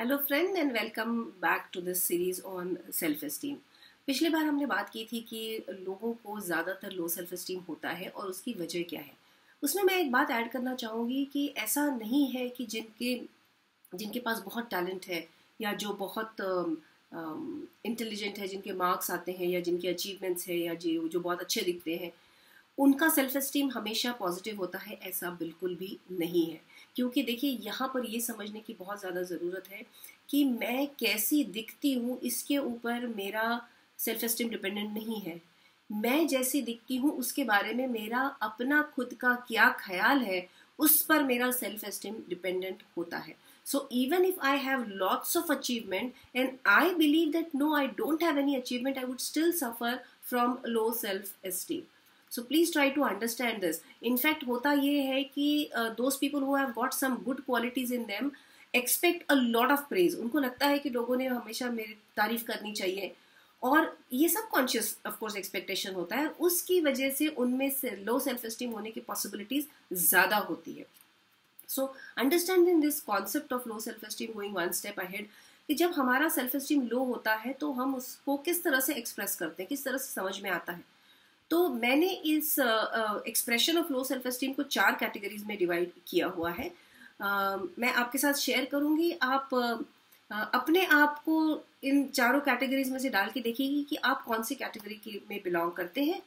Hello friend and welcome back to this series on self esteem. पिछली बार हमने बात की थी कि लोगों को ज़्यादातर लो सेल्फ एस्टीम होता है और उसकी वजह क्या है। उसमें मैं एक बात ऐड करना चाहूँगी कि ऐसा नहीं है कि जिनके जिनके पास बहुत टैलेंट है या जो बहुत इंटेलिजेंट है, जिनके मार्क्स आते हैं या जिनके अचीवमेंट्स है या जो बहुत अच्छे दिखते हैं, उनका सेल्फ एस्टीम हमेशा पॉजिटिव होता है। ऐसा बिल्कुल भी नहीं है, क्योंकि देखिए यहाँ पर ये समझने की बहुत ज़्यादा ज़रूरत है कि मैं कैसी दिखती हूँ इसके ऊपर मेरा सेल्फ एस्टीम डिपेंडेंट नहीं है। मैं जैसी दिखती हूँ उसके बारे में मेरा अपना खुद का क्या ख्याल है, उस पर मेरा सेल्फ एस्टीम डिपेंडेंट होता है। So even if I have lots of achievement and I believe that no, I don't have any achievement, I would still suffer from low self-esteem. So please try to understand this. In fact, होता ये है कि those people who have got some good qualities in them expect a lot of praise. उनको लगता है कि लोगों ने हमेशा मेरी तारीफ करनी चाहिए, और ये सब कॉन्शियस ऑफ कोर्स एक्सपेक्टेशन होता है। उसकी वजह से उनमें से लो सेल्फ एस्टीम होने की पॉसिबिलिटीज ज़्यादा होती है। So understanding this concept of low self esteem, going one step ahead, कि जब हमारा सेल्फ एस्टीम लो होता है तो हम उसको किस तरह से एक्सप्रेस करते हैं, किस तरह से समझ में आता है। तो मैंने इस expression of low self esteem को 4 कैटेगरीज में डिवाइड किया हुआ है। मैं आपके साथ शेयर करूंगी। आप अपने आप को इन चारों कैटेगरीज में से डाल के देखिएगी कि आप कौन सी कैटेगरी में बिलोंग करते हैं,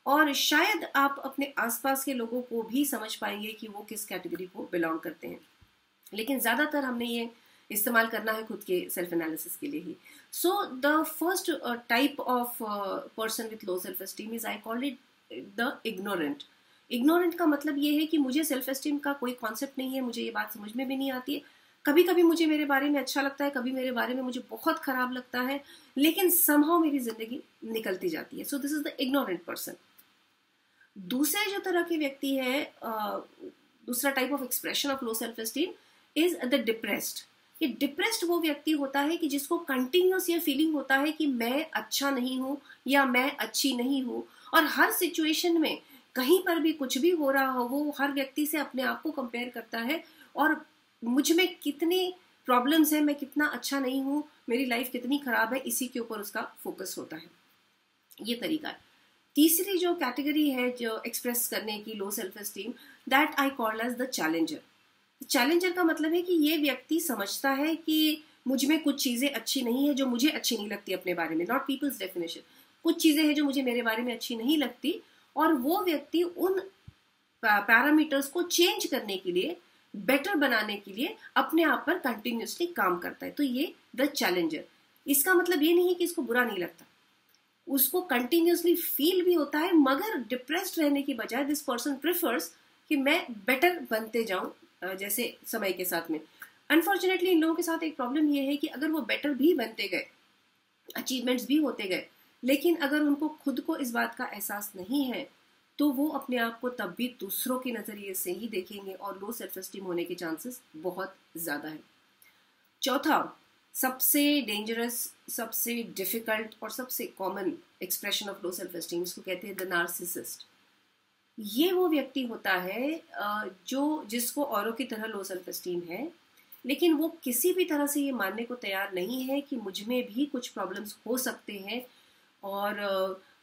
और शायद आप अपने आसपास के लोगों को भी समझ पाएंगे कि वो किस कैटेगरी को बिलोंग करते हैं। लेकिन ज़्यादातर हमने ये इस्तेमाल करना है खुद के सेल्फ एनालिसिस के लिए ही। So the first type of person with low self esteem is, I called it the ignorant. Ignorant का मतलब ये है कि मुझे सेल्फ एस्टीम का कोई कॉन्सेप्ट नहीं है, मुझे ये बात समझ में भी नहीं आती है। कभी कभी मुझे मेरे बारे में अच्छा लगता है, कभी मेरे बारे में मुझे बहुत खराब लगता है, लेकिन समहाउ मेरी जिंदगी निकलती जाती है। So this is the ignorant person. दूसरे जो तरह के व्यक्ति है, दूसरा type of expression of low self esteem is the depressed. ये डिप्रेस्ड वो व्यक्ति होता है कि जिसको कंटिन्यूस ये फीलिंग होता है कि मैं अच्छा नहीं हूं या मैं अच्छी नहीं हूं, और हर सिचुएशन में कहीं पर भी कुछ भी हो रहा हो वो हर व्यक्ति से अपने आप को कंपेयर करता है, और मुझ में कितनी प्रॉब्लम्स है, मैं कितना अच्छा नहीं हूं, मेरी लाइफ कितनी खराब है, इसी के ऊपर उसका फोकस होता है। ये तरीका है। तीसरी जो कैटेगरी है जो एक्सप्रेस करने की low self esteem, that I call as the challenger. Challenger का मतलब है कि ये व्यक्ति समझता है कि मुझ में कुछ चीजें अच्छी नहीं है जो मुझे अच्छी नहीं लगती अपने बारे में, नॉट पीपल्स डेफिनेशन। कुछ चीजें हैं जो मुझे मेरे बारे में अच्छी नहीं लगती, और वो व्यक्ति उन पैरामीटर्स को चेंज करने के लिए, बेटर बनाने के लिए अपने आप पर कंटिन्यूसली काम करता है। तो ये द चैलेंजर। इसका मतलब ये नहीं है कि इसको बुरा नहीं लगता, उसको कंटिन्यूसली फील भी होता है, मगर डिप्रेस्ड रहने की बजाय दिस पर्सन प्रेफर्स कि मैं बेटर बनते जाऊं जैसे समय के साथ में। अनफॉर्चुनेटली इन लोगों के साथ एक प्रॉब्लम ये है कि अगर वो बेटर भी बनते गए, अचीवमेंट्स भी होते गए, लेकिन अगर उनको खुद को इस बात का एहसास नहीं है, तो वो अपने आप को तब भी दूसरों के नजरिए से ही देखेंगे और लो सेल्फ एस्टीम होने के चांसेस बहुत ज्यादा है। चौथा, सबसे डेंजरस, सबसे डिफिकल्ट और सबसे common expression of low self esteem, इसको कहते हैं द नार्सिसिस्ट। ये वो व्यक्ति होता है जिसको औरों की तरह लो सेल्फ एस्टीम है, लेकिन वो किसी भी तरह से ये मानने को तैयार नहीं है कि मुझ में भी कुछ प्रॉब्लम्स हो सकते हैं, और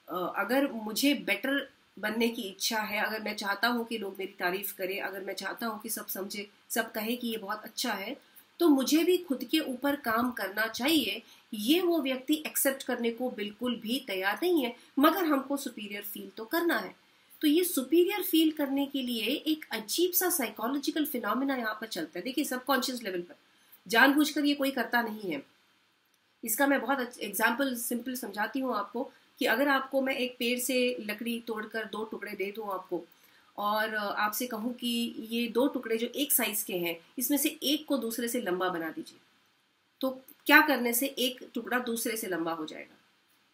अगर मुझे बेटर बनने की इच्छा है, अगर मैं चाहता हूँ कि लोग मेरी तारीफ करें, अगर मैं चाहता हूँ कि सब समझे, सब कहे कि ये बहुत अच्छा है, तो मुझे भी खुद के ऊपर काम करना चाहिए। ये वो व्यक्ति एक्सेप्ट करने को बिल्कुल भी तैयार नहीं है, मगर हमको सुपीरियर फील तो करना है। तो ये सुपीरियर फील करने के लिए एक अजीब सा साइकोलॉजिकल फिनोमेना यहाँ पर चलता है। देखिए, सबकॉन्शियस लेवल पर जानबूझकर ये कोई करता नहीं है। इसका मैं बहुत एग्जाम्पल सिंपल समझाती हूँ आपको, कि अगर आपको मैं एक पेड़ से लकड़ी तोड़कर 2 टुकड़े दे दूँ आपको, और आपसे कहूँ कि ये 2 टुकड़े जो एक साइज के हैं, इसमें से एक को दूसरे से लंबा बना दीजिए, तो क्या करने से एक टुकड़ा दूसरे से लंबा हो जाएगा?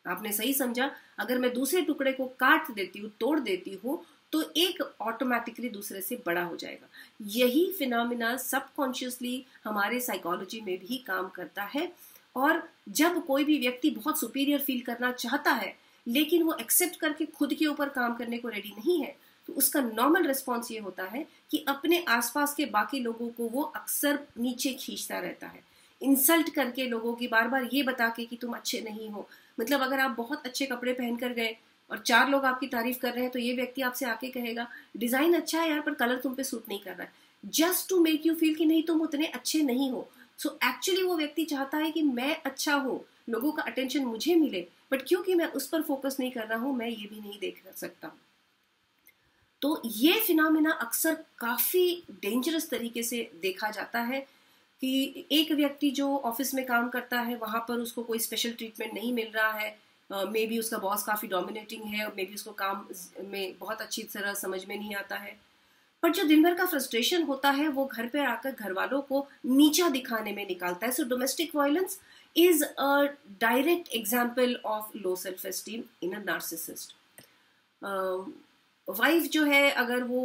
आपने सही समझा। अगर मैं दूसरे टुकड़े को काट देती हूँ, तोड़ देती हूँ, तो एक ऑटोमेटिकली दूसरे से बड़ा हो जाएगा। यही फिनोमिना सबकॉन्शियसली हमारे साइकोलॉजी में भी काम करता है, और जब कोई भी व्यक्ति बहुत सुपीरियर फील करना चाहता है, लेकिन वो एक्सेप्ट करके खुद के ऊपर काम करने को रेडी नहीं है, तो उसका नॉर्मल रिस्पॉन्स ये होता है कि अपने आसपास के बाकी लोगों को वो अक्सर नीचे खींचता रहता है। इंसल्ट करके लोगों की, बार बार ये बता के कि तुम अच्छे नहीं हो। मतलब अगर आप बहुत अच्छे कपड़े पहन कर गए और 4 लोग आपकी तारीफ कर रहे हैं, तो ये व्यक्ति आपसे आके कहेगा डिजाइन अच्छा है यार, पर कलर तुम पे सूट नहीं कर रहा है, just to make you feel कि नहीं तुम उतने अच्छे नहीं हो। सो एक्चुअली वो व्यक्ति चाहता है कि मैं अच्छा हूं, लोगों का अटेंशन मुझे मिले, बट क्योंकि मैं उस पर फोकस नहीं कर रहा हूं, मैं ये भी नहीं देख सकता। तो ये फिनोमेना अक्सर काफी डेंजरस तरीके से देखा जाता है कि एक व्यक्ति जो ऑफिस में काम करता है वहां पर उसको कोई स्पेशल ट्रीटमेंट नहीं मिल रहा है, मे बी उसका बॉस काफी डोमिनेटिंग है, और मे बी उसको काम में बहुत अच्छी तरह समझ में नहीं आता है, पर जो दिन भर का फ्रस्ट्रेशन होता है वो घर पे आकर घर वालों को नीचा दिखाने में निकालता है। So domestic violence is a direct example of low self esteem in a narcissist. Wife जो है अगर वो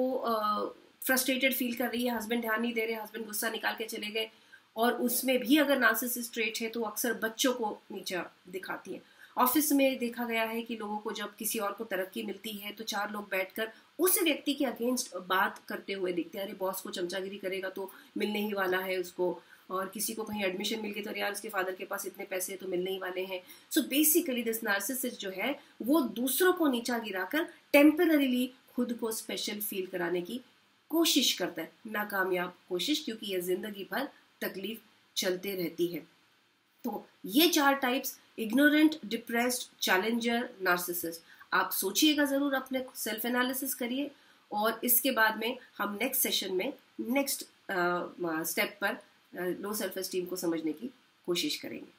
फ्रस्ट्रेटेड फील कर रही है, हस्बैंड ध्यान नहीं दे रहे, हस्बैंड गुस्सा निकाल के चले गए, और उसमें भी अगर नार्सिसिस्ट ट्रेट है तो अक्सर बच्चों को नीचा दिखाती है। ऑफिस में देखा गया है कि लोगों को जब किसी और को तरक्की मिलती है तो 4 लोग बैठकर उस व्यक्ति के अगेंस्ट बात करते हुए दिखते हैं, अरे बॉस को चमचागिरी करेगा तो मिलने ही वाला है उसको, और किसी को कहीं एडमिशन मिल गई तो यार उसके फादर के पास इतने पैसे तो मिलने ही वाले हैं। सो बेसिकली दिस नार्सिसिस्ट जो है वो दूसरों को नीचा गिराकर टेम्पररीली खुद को स्पेशल फील कराने की कोशिश करता है, नाकामयाब कोशिश, क्योंकि यह जिंदगी भर तकलीफ चलते रहती है। तो ये 4 types, ignorant, depressed, challenger, narcissist. आप सोचिएगा जरूर, अपने सेल्फ एनालिसिस करिए, और इसके बाद में हम नेक्स्ट सेशन में नेक्स्ट स्टेप पर लो सेल्फ एस्टीम को समझने की कोशिश करेंगे।